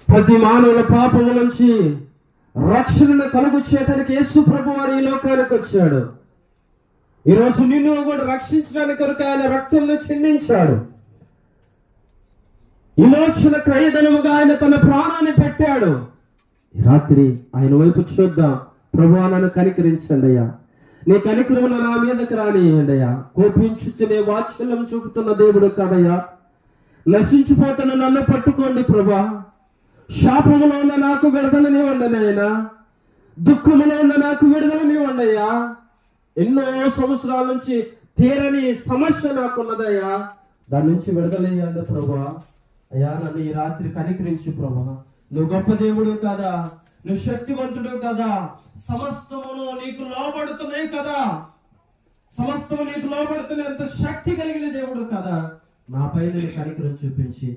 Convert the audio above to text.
ప్రతి మానవుల పాపము నుంచి రక్షణను కలుగు చేయడానికి యేసు ప్రభు వారు ఈ లోకానికి వచ్చాడు. ఈరోజు నిన్ను కూడా రక్షించడానికి కొరకు ఆయన రక్తంలో చిందించాడు. విమోచన క్రయధనముగా ఆయన తన ప్రాణాన్ని పెట్టాడు. ఈ రాత్రి ఆయన వైపు చూద్దాం. ప్రభువా, నన్ను కనికరించండి అయ్యా, నీ కనికరమును నా మీదకి రానియండి అయ్యా. కోపించుచునే వాత్సల్యం చూపుతున్న దేవుడు కాదయ్యా. నశించిపోతున్న నన్ను పట్టుకోండి ప్రభా. శాపములో ఉన్న నాకు విడుదలనివ్వండి నాయనా. దుఃఖములో ఉన్న నాకు విడుదలనివ్వండి అయ్యా. ఎన్నో సంవత్సరాల నుంచి తీరని సమస్య నాకున్నదయ్యా, దాని నుంచి విడుదలయ్యండి ప్రభా. అయ్యా, నన్ను ఈ రాత్రి కనికరించి ప్రభా. నువ్వు గొప్ప దేవుడు కదా, నువ్వు శక్తివంతుడు కదా, సమస్తమును నీకు లోబడుతున్నాయి కదా, సమస్తము నీకు లోబడుతున్న ఎంత శక్తి కలిగిన దేవుడు కదా. నాపై నేను కనికరం చూపించి